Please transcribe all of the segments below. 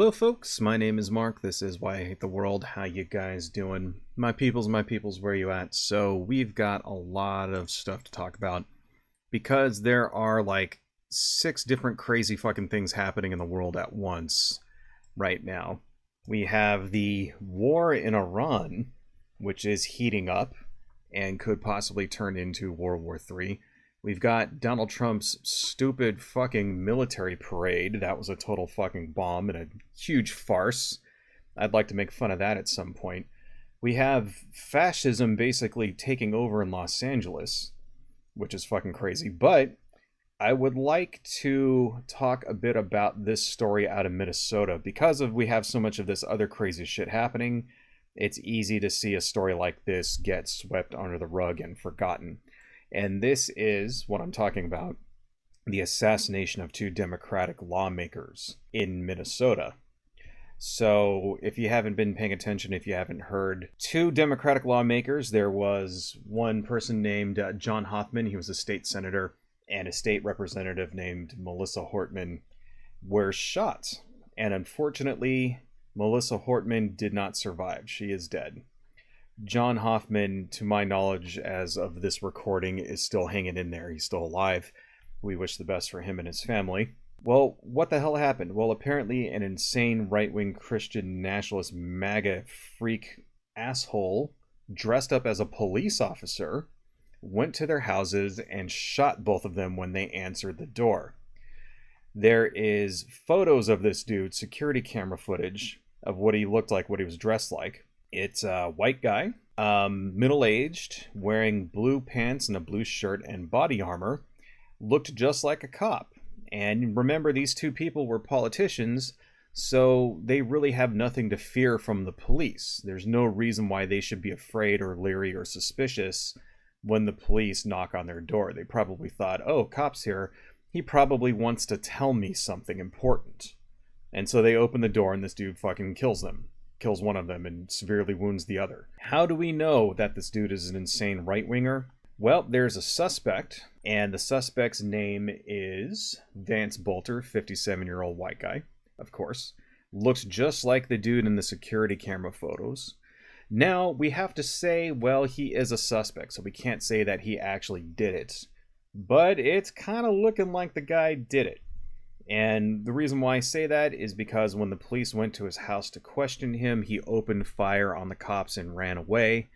Hello folks, my name is Mark, this is Why I Hate the World. How you guys doing? My peoples, where you at? So we've got a lot of stuff to talk about because there are like 6 different crazy fucking things happening in the world at once right now. We have the war in Iran, which is heating up and could possibly turn into World War III. We've got Donald Trump's stupid fucking military parade. That was a total fucking bomb and a huge farce. I'd like to make fun of that at some point. We have fascism basically taking over in Los Angeles, which is fucking crazy. But I would like to talk a bit about this story out of Minnesota. Because we have so much of this other crazy shit happening, it's easy to see a story like this get swept under the rug and forgotten. And this is what I'm talking about, the assassination of 2 Democratic lawmakers in Minnesota. So if you haven't been paying attention, if you haven't heard, 2 Democratic lawmakers, there was one person named John Hoffman, he was a state senator, and a state representative named Melissa Hortman were shot. And unfortunately, Melissa Hortman did not survive. She is dead. John Hoffman, to my knowledge, as of this recording, is still hanging in there. He's still alive. We wish the best for him and his family. Well, what the hell happened? Well, apparently an insane right-wing Christian nationalist MAGA freak asshole dressed up as a police officer went to their houses and shot both of them when they answered the door. There is photos of this dude, security camera footage of what he looked like, what he was dressed like. It's a white guy, middle-aged, wearing blue pants and a blue shirt and body armor, looked just like a cop. And remember, these 2 people were politicians, so they really have nothing to fear from the police. There's no reason why they should be afraid or leery or suspicious when the police knock on their door. They probably thought, oh, cop's here. He probably wants to tell me something important. And so they open the door and this dude fucking kills one of them and severely wounds the other. How do we know that this dude is an insane right-winger? Well, there's a suspect, and the suspect's name is Vance Bolter, 57-year-old white guy, of course. Looks just like the dude in the security camera photos. Now, we have to say, well, he is a suspect, so we can't say that he actually did it. But it's kind of looking like the guy did it. And the reason why I say that is because when the police went to his house to question him, he opened fire on the cops and ran away.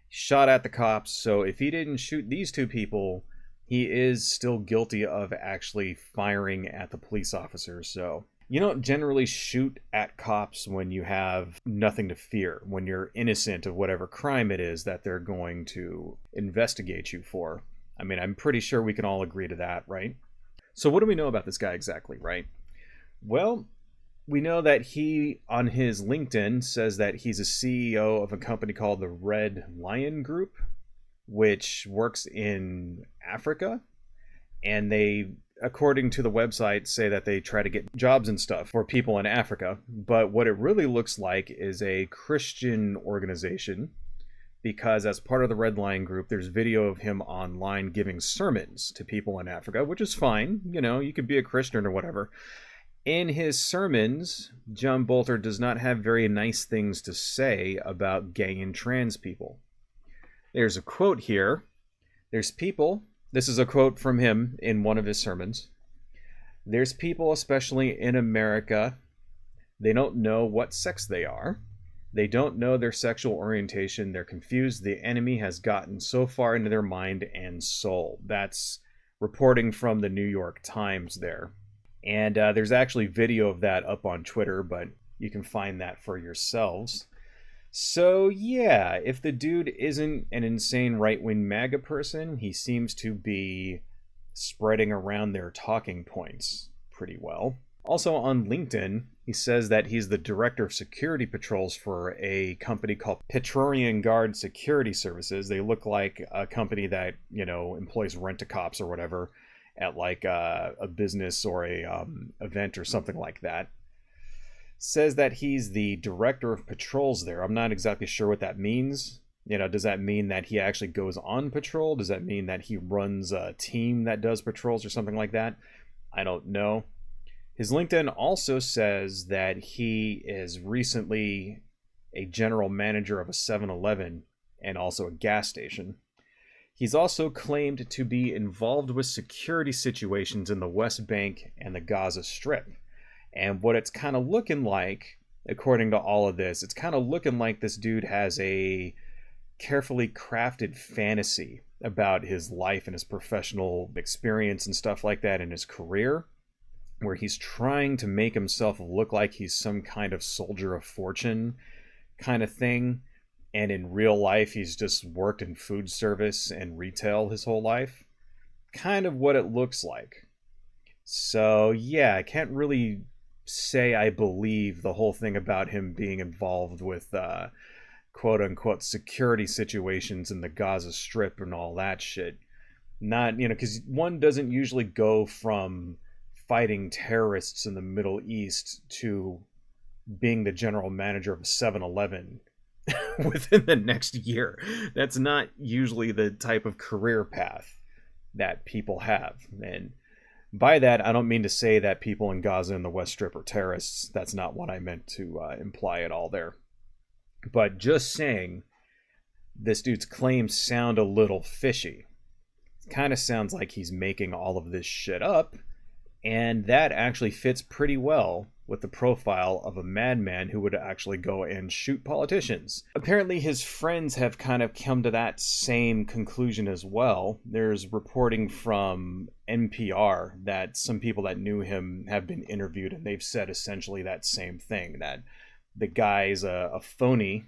Shot at the cops, so if he didn't shoot these 2 people, he is still guilty of actually firing at the police officers. So you don't generally shoot at cops when you have nothing to fear, when you're innocent of whatever crime it is that they're going to investigate you for. I mean, I'm pretty sure we can all agree to that, right? So what do we know about this guy exactly, right? Well, we know that he, on his LinkedIn, says that he's a CEO of a company called the Red Lion Group, which works in Africa. And they, according to the website, say that they try to get jobs and stuff for people in Africa. But what it really looks like is a Christian organization, because as part of the Red Lion Group, there's video of him online giving sermons to people in Africa, which is fine. You know, you could be a Christian or whatever. In his sermons, John Bolter does not have very nice things to say about gay and trans people. There's a quote here. There's people, this is a quote from him in one of his sermons. There's people, especially in America, they don't know what sex they are. They don't know their sexual orientation. They're confused. The enemy has gotten so far into their mind and soul. That's reporting from the New York Times there. And there's actually video of that up on Twitter, but you can find that for yourselves. So yeah, if the dude isn't an insane right-wing MAGA person, he seems to be spreading around their talking points pretty well. Also on LinkedIn, he says that he's the director of security patrols for a company called Praetorian Guard Security Services. They look like a company that, you know, employs rent-a-cops or whatever at like a business or a event or something like that. Says that he's the director of patrols there. I'm not exactly sure what that means. You know, does that mean that he actually goes on patrol? Does that mean that he runs a team that does patrols or something like that? I don't know. His LinkedIn also says that he is recently a general manager of a 7-Eleven and also a gas station. He's also claimed to be involved with security situations in the West Bank and the Gaza Strip. And what it's kind of looking like, according to all of this, it's kind of looking like this dude has a carefully crafted fantasy about his life and his professional experience and stuff like that in his career, where he's trying to make himself look like he's some kind of soldier of fortune kind of thing. And in real life, he's just worked in food service and retail his whole life. Kind of what it looks like. So, yeah, I can't really say I believe the whole thing about him being involved with quote unquote security situations in the Gaza Strip and all that shit. Not, because one doesn't usually go from fighting terrorists in the Middle East to being the general manager of a 7-Eleven within the next year. That's not usually the type of career path that people have. And by that, I don't mean to say that people in Gaza and the West Strip are terrorists. That's not what I meant to imply at all there. But just saying, this dude's claims sound a little fishy. It kind of sounds like he's making all of this shit up, and that actually fits pretty well with the profile of a madman who would actually go and shoot politicians. Apparently his friends have kind of come to that same conclusion as well. There's reporting from NPR that some people that knew him have been interviewed, and they've said essentially that same thing, that the guy's a phony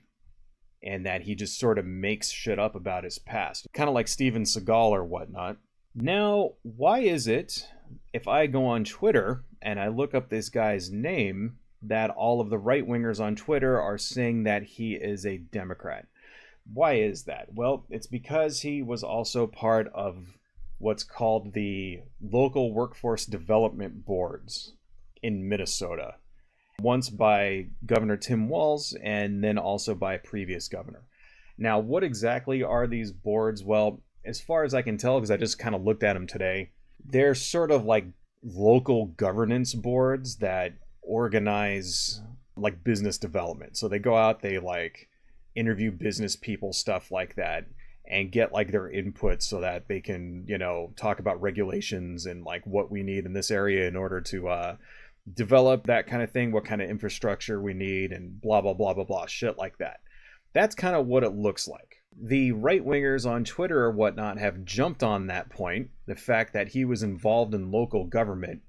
and that he just sort of makes shit up about his past. Kind of like Steven Seagal or whatnot. Now, why is it, if I go on Twitter and I look up this guy's name, that all of the right-wingers on Twitter are saying that he is a Democrat? Why is that? Well, it's because he was also part of what's called the local workforce development boards in Minnesota. Once by Governor Tim Walz and then also by a previous governor. Now, what exactly are these boards? Well, as far as I can tell, because I just kind of looked at them today, they're sort of like local governance boards that organize like business development. So they go out, they like interview business people, stuff like that, and get like their input so that they can, talk about regulations and like what we need in this area in order to develop that kind of thing, what kind of infrastructure we need, and blah, blah, blah, blah, blah, shit like that. That's kind of what it looks like. The right-wingers on Twitter or whatnot have jumped on that point, the fact that he was involved in local government,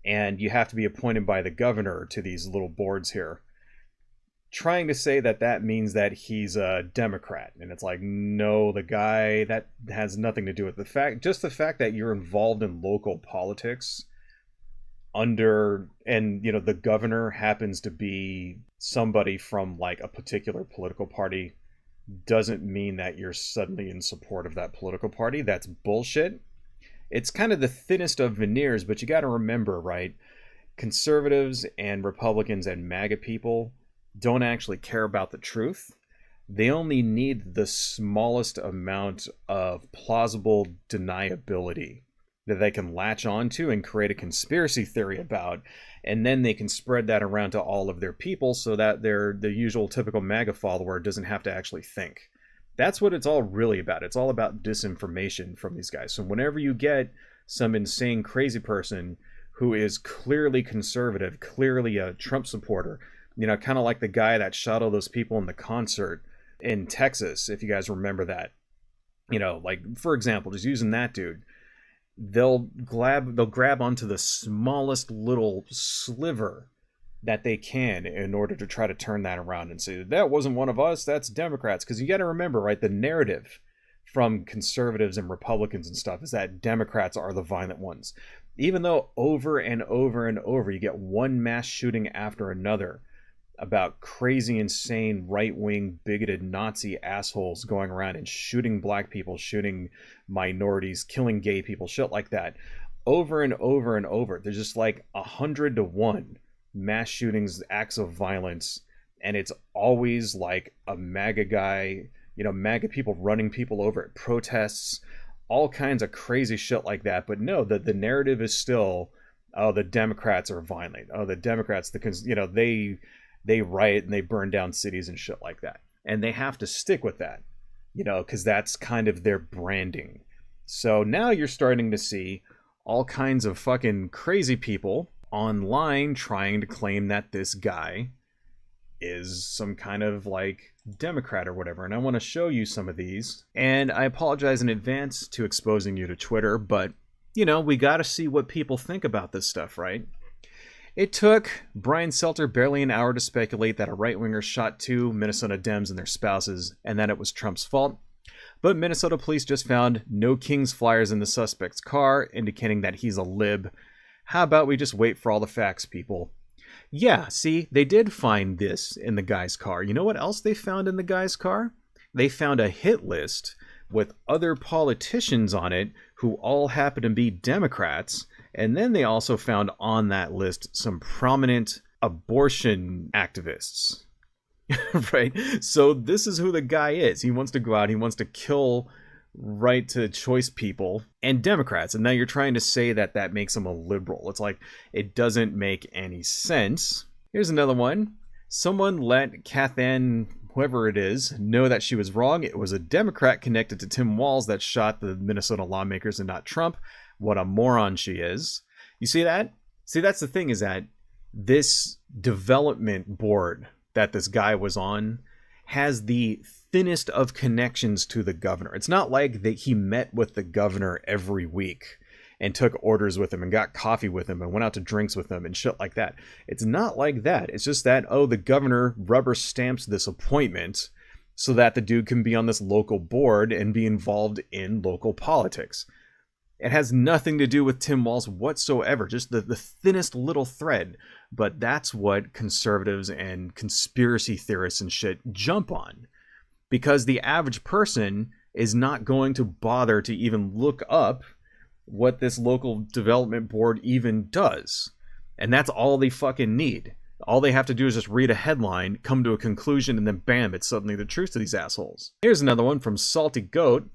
and you have to be appointed by the governor to these little boards here, trying to say that that means that he's a Democrat. And it's like, no, the guy, that has nothing to do with the fact that you're involved in local politics and the governor happens to be somebody from like a particular political party doesn't mean that you're suddenly in support of that political party. That's bullshit. It's kind of the thinnest of veneers, but you got to remember, right? Conservatives and Republicans and MAGA people don't actually care about the truth. They only need the smallest amount of plausible deniability that they can latch onto and create a conspiracy theory about, and then they can spread that around to all of their people so that the usual typical MAGA follower doesn't have to actually think. That's what it's all really about. It's all about disinformation from these guys. So whenever you get some insane crazy person who is clearly conservative, clearly a Trump supporter, kind of like the guy that shot all those people in the concert in Texas, if you guys remember that, like for example, just using that dude, they'll grab onto the smallest little sliver that they can in order to try to turn that around and say that wasn't one of us, that's Democrats. Because you got to remember, right, the narrative from conservatives and Republicans and stuff is that Democrats are the violent ones, even though over and over and over you get one mass shooting after another about crazy, insane, right-wing, bigoted Nazi assholes going around and shooting black people, shooting minorities, killing gay people, shit like that. Over and over and over. There's just like 100 to 1 mass shootings, acts of violence, and it's always like a MAGA guy, MAGA people running people over at protests, all kinds of crazy shit like that. But no, the narrative is still Oh, the Democrats are violent. Oh, the Democrats, they riot and they burn down cities and shit like that. And they have to stick with that, because that's kind of their branding. So now you're starting to see all kinds of fucking crazy people online trying to claim that this guy is some kind of like Democrat or whatever. And I want to show you some of these. And I apologize in advance to exposing you to Twitter, but we got to see what people think about this stuff, right? It took Brian Selter barely an hour to speculate that a right-winger shot 2 Minnesota Dems and their spouses, and that it was Trump's fault. But Minnesota police just found no Kings flyers in the suspect's car, indicating that he's a lib. How about we just wait for all the facts, people? Yeah, see, they did find this in the guy's car. You know what else they found in the guy's car? They found a hit list with other politicians on it who all happen to be Democrats. And then they also found on that list some prominent abortion activists. Right? So this is who the guy is. He wants to go out, he wants to kill right to choice people and Democrats. And now you're trying to say that that makes him a liberal. It's like, it doesn't make any sense. Here's another one. Someone let Cathann, whoever it is, know that she was wrong. It was a Democrat connected to Tim Walz that shot the Minnesota lawmakers and not Trump. What a moron she is. You see that? See, that's the thing, is that this development board that this guy was on has the thinnest of connections to the governor. It's not like that he met with the governor every week and took orders with him and got coffee with him and went out to drinks with him and shit like that. It's not like that. It's just that, the governor rubber stamps this appointment so that the dude can be on this local board and be involved in local politics. It has nothing to do with Tim Walz whatsoever, just the thinnest little thread. But that's what conservatives and conspiracy theorists and shit jump on. Because the average person is not going to bother to even look up what this local development board even does. And that's all they fucking need. All they have to do is just read a headline, come to a conclusion, and then bam, it's suddenly the truth to these assholes. Here's another one from Salty Goat.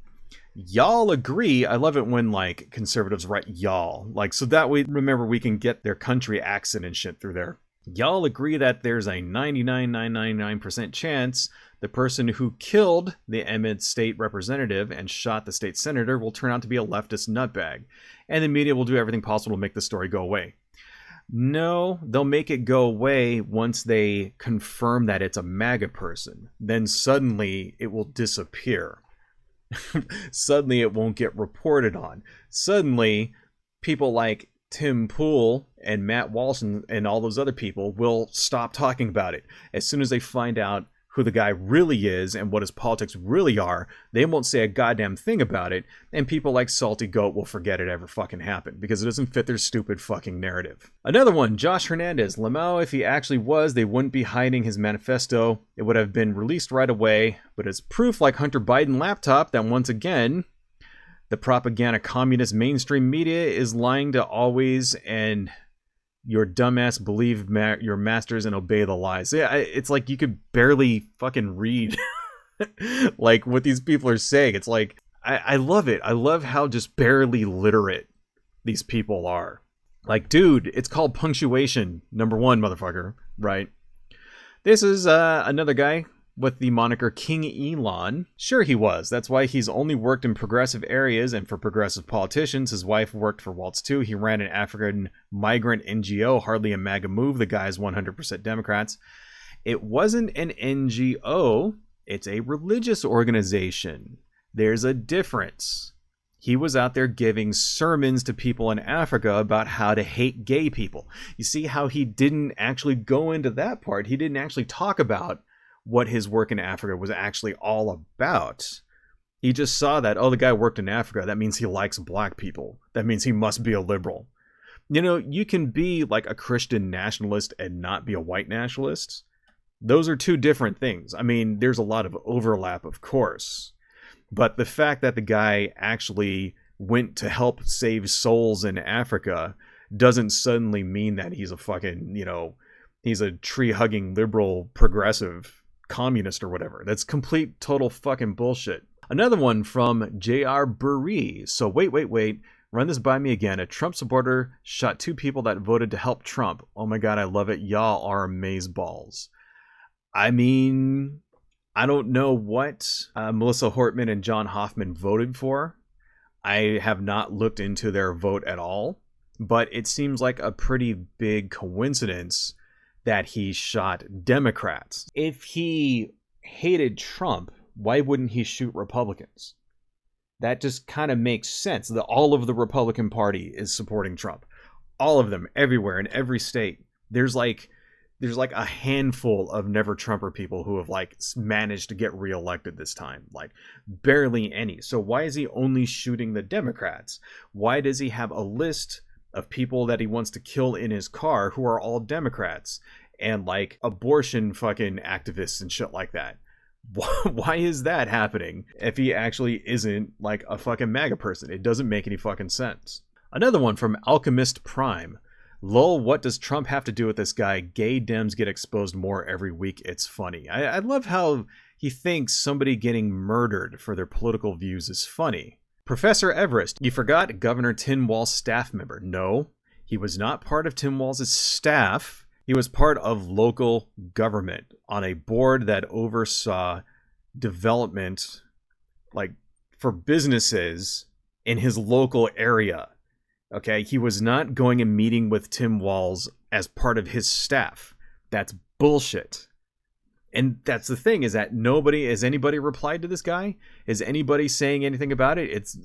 Y'all agree. I love it when like conservatives write y'all, like, so that way, remember, we can get their country accent and shit through there. Y'all agree that there's a 99.999% chance the person who killed the Emmett state representative and shot the state senator will turn out to be a leftist nutbag, and the media will do everything possible to make the story go away. No, they'll make it go away once they confirm that it's a MAGA person. Then suddenly it will disappear. Suddenly it won't get reported on. Suddenly people like Tim Pool and Matt Walsh and all those other people will stop talking about it. As soon as they find out who the guy really is and what his politics really are, they won't say a goddamn thing about it, and people like Salty Goat will forget it ever fucking happened because it doesn't fit their stupid fucking narrative. Another one, Josh Hernandez. Lamau, if he actually was, they wouldn't be hiding his manifesto. It would have been released right away, but it's proof like Hunter Biden laptop that once again, the propaganda communist mainstream media is lying to always, and your dumbass believe your masters and obey the lies. Yeah, it's like you could barely fucking read like what these people are saying. It's like, I love it. I love how just barely literate these people are. Like, dude, it's called punctuation. Number one, motherfucker, right? This is another guy with the moniker King Elon. Sure he was. That's why he's only worked in progressive areas and for progressive politicians. His wife worked for Waltz too. He ran an African migrant NGO, hardly a MAGA move. The guy's 100% Democrats. It wasn't an NGO. It's a religious organization. There's a difference. He was out there giving sermons to people in Africa about how to hate gay people. You see how he didn't actually go into that part. He didn't actually talk about what his work in Africa was actually all about. He just saw that, the guy worked in Africa. That means he likes black people. That means he must be a liberal. You can be like a Christian nationalist and not be a white nationalist. Those are two different things. I mean, there's a lot of overlap, of course. But the fact that the guy actually went to help save souls in Africa doesn't suddenly mean that he's a fucking, he's a tree-hugging liberal progressive communist or whatever. That's complete total fucking bullshit. Another one from J.R. Burry. So wait. Run this by me again. A Trump supporter shot 2 people that voted to help Trump. Oh my god, I love it. Y'all are amazeballs. I mean, I don't know what Melissa Hortman and John Hoffman voted for. I have not looked into their vote at all, but it seems like a pretty big coincidence that he shot Democrats. If he hated Trump, why wouldn't he shoot Republicans? That just kind of makes sense. All of the Republican Party is supporting Trump. All of them, everywhere, in every state. There's like a handful of never Trumper people who have like managed to get reelected this time. Like barely any. So why is he only shooting the Democrats? Why does he have a list of people that he wants to kill in his car who are all Democrats and like abortion fucking activists and shit like that? Why is that happening if he actually isn't like a fucking MAGA person? It doesn't make any fucking sense. Another one from Alchemist Prime. Lol, what does Trump have to do with this guy? Gay Dems get exposed more every week. It's funny. I love how he thinks somebody getting murdered for their political views is funny. Professor Everest, you forgot Governor Tim Walz's staff member. No, he was not part of Tim Walz's staff. He was part of local government on a board that oversaw development, like for businesses in his local area. Okay, he was not going and meeting with Tim Walz as part of his staff. That's bullshit. And that's the thing, is that has anybody replied to this guy? Is anybody saying anything about it? It's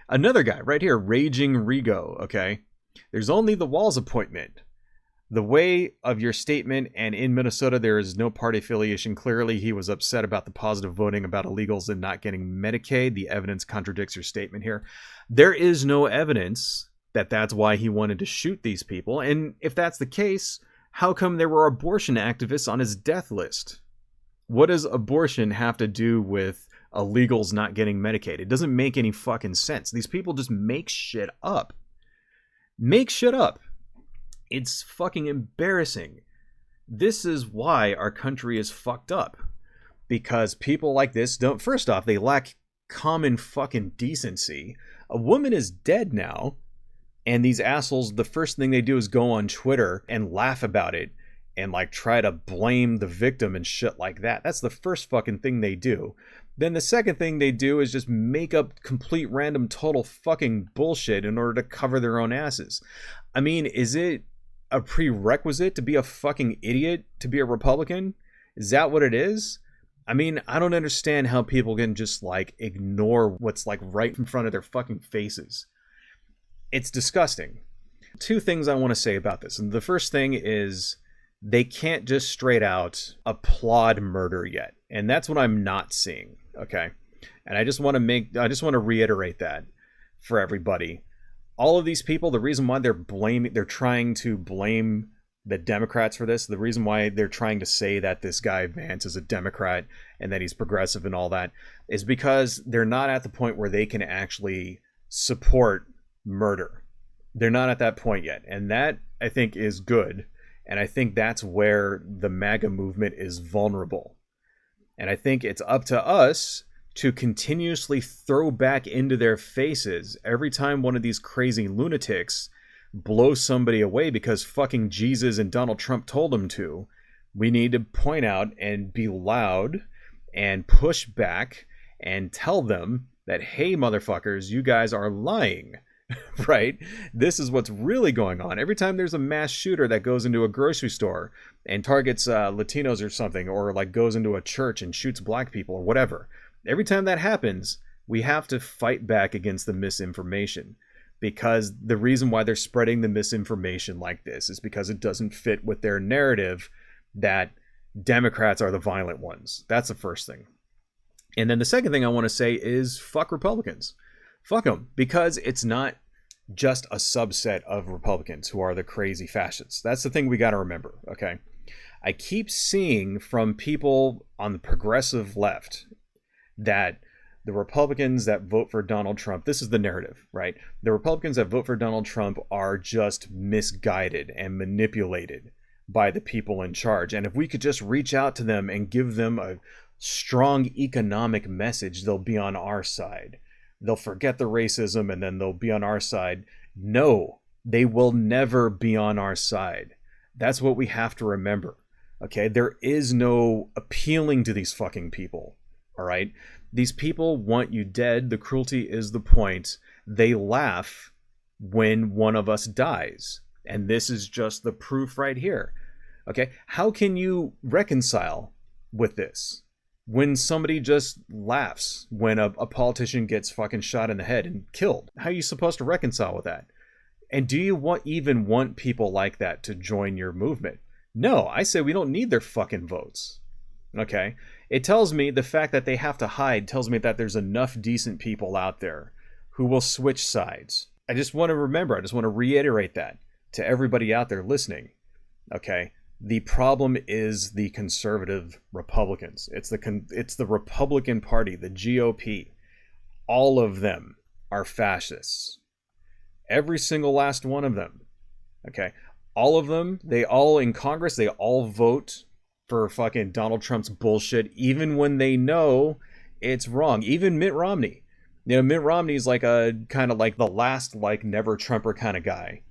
another guy right here, Raging Rigo, okay? There's only the Walz appointment. The way of your statement, and in Minnesota there is no party affiliation. Clearly he was upset about the positive voting about illegals and not getting Medicaid. The evidence contradicts your statement here. There is no evidence that that's why he wanted to shoot these people. And if that's the case, how come there were abortion activists on his death list? What does abortion have to do with illegals not getting Medicaid? It doesn't make any fucking sense. These people just make shit up. Make shit up. It's fucking embarrassing. This is why our country is fucked up. Because people like this don't, first off, they lack common fucking decency. A woman is dead now, and these assholes, the first thing they do is go on Twitter and laugh about it and like try to blame the victim and shit like that. That's the first fucking thing they do. Then the second thing they do is just make up complete random total fucking bullshit in order to cover their own asses. I mean, is it a prerequisite to be a fucking idiot to be a Republican? Is that what it is? I mean, I don't understand how people can just like ignore what's like right in front of their fucking faces. It's disgusting. 2 things I want to say about this. And the first thing is they can't just straight out applaud murder yet. And that's what I'm not seeing. Okay. And I just want to reiterate that for everybody. All of these people, the reason why they're trying to blame the Democrats for this, the reason why they're trying to say that this guy Vance is a Democrat and that he's progressive and all that, is because they're not at the point where they can actually support murder. They're not at that point yet. And that, I think, is good. And I think that's where the MAGA movement is vulnerable. And I think it's up to us to continuously throw back into their faces every time one of these crazy lunatics blows somebody away because fucking Jesus and Donald Trump told them to. We need to point out and be loud and push back and tell them that, hey, motherfuckers, you guys are lying. Right? This is what's really going on. Every time there's a mass shooter that goes into a grocery store and targets Latinos or something, or like goes into a church and shoots black people or whatever, every time that happens, we have to fight back against the misinformation, because the reason why they're spreading the misinformation like this is because it doesn't fit with their narrative that Democrats are the violent ones. That's the first thing. And then the second thing I want to say is fuck Republicans. Fuck them, because it's not just a subset of Republicans who are the crazy fascists. That's the thing we got to remember, okay? I keep seeing from people on the progressive left that the Republicans that vote for Donald Trump, this is the narrative, right? The Republicans that vote for Donald Trump are just misguided and manipulated by the people in charge. And if we could just reach out to them and give them a strong economic message, they'll be on our side. they'll forget the racism and then they'll be on our side. No, they will never be on our side. That's what we have to remember. Okay, there is no appealing to these fucking people. All right, these people want you dead. The cruelty is the point. They laugh when one of us dies, and this is just the proof right here. Okay, how can you reconcile with this when somebody just laughs when a politician gets fucking shot in the head and killed? How are you supposed to reconcile with that? And do you even want people like that to join your movement? No, I say we don't need their fucking votes. Okay? It tells me the fact that they have to hide tells me that there's enough decent people out there who will switch sides. I just want to reiterate that to everybody out there listening. Okay? The problem is the conservative Republicans. It's the Republican Party, the GOP. All of them are fascists. Every single last one of them. Okay? All of them, they all in Congress, they all vote for fucking Donald Trump's bullshit, even when they know it's wrong. Even Mitt Romney. You know, Mitt Romney's like a kind of like the last like never Trumper kind of guy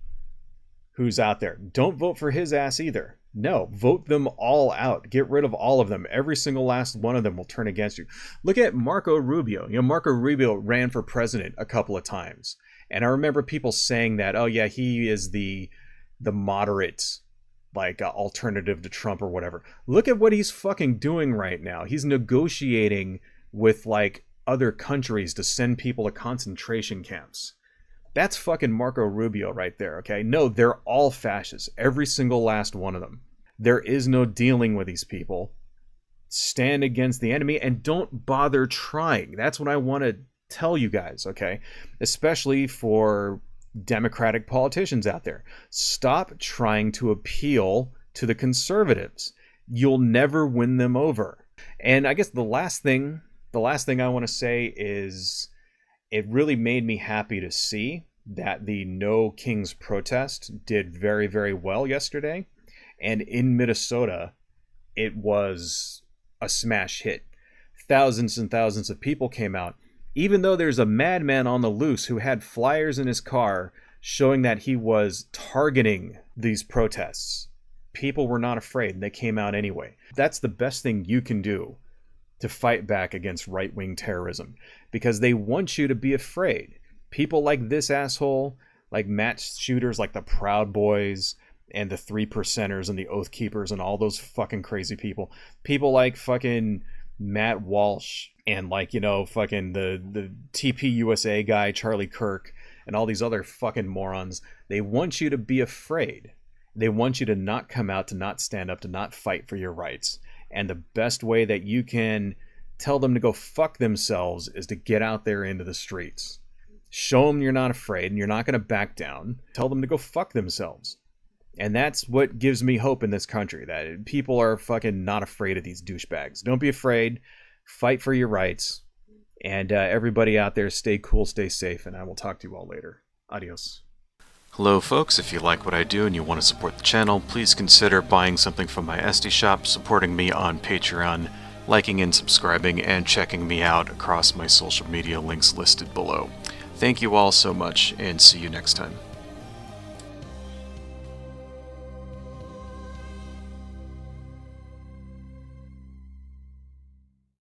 who's out there. Don't vote for his ass either. No, vote them all out. Get rid of all of them. Every single last one of them will turn against you. Look at Marco Rubio. You know, Marco Rubio ran for president a couple of times. And I remember people saying that, oh yeah, he is the moderate like alternative to Trump or whatever. Look at what he's fucking doing right now. He's negotiating with like other countries to send people to concentration camps. That's fucking Marco Rubio right there, okay? No, they're all fascists. Every single last one of them. There is no dealing with these people. Stand against the enemy and don't bother trying. That's what I want to tell you guys, okay? Especially for Democratic politicians out there. Stop trying to appeal to the conservatives. You'll never win them over. And I guess the last thing I want to say is it really made me happy to see that the No Kings protest did very, very well yesterday. And in Minnesota, it was a smash hit. Thousands and thousands of people came out. Even though there's a madman on the loose who had flyers in his car showing that he was targeting these protests, people were not afraid and they came out anyway. That's the best thing you can do to fight back against right-wing terrorism, because they want you to be afraid. People like this asshole, like mass shooters like the Proud Boys and the 3%ers and the Oath Keepers and all those fucking crazy people. People like fucking Matt Walsh and like, you know, fucking the TPUSA guy, Charlie Kirk, and all these other fucking morons. They want you to be afraid. They want you to not come out, to not stand up, to not fight for your rights. And the best way that you can tell them to go fuck themselves is to get out there into the streets. Show them you're not afraid and you're not going to back down. Tell them to go fuck themselves. And that's what gives me hope in this country, that people are fucking not afraid of these douchebags. Don't be afraid. Fight for your rights. And everybody out there, stay cool, stay safe, and I will talk to you all later. Adios. Hello folks, if you like what I do and you want to support the channel, please consider buying something from my Etsy shop, supporting me on Patreon, liking and subscribing, and checking me out across my social media links listed below. Thank you all so much, and see you next time.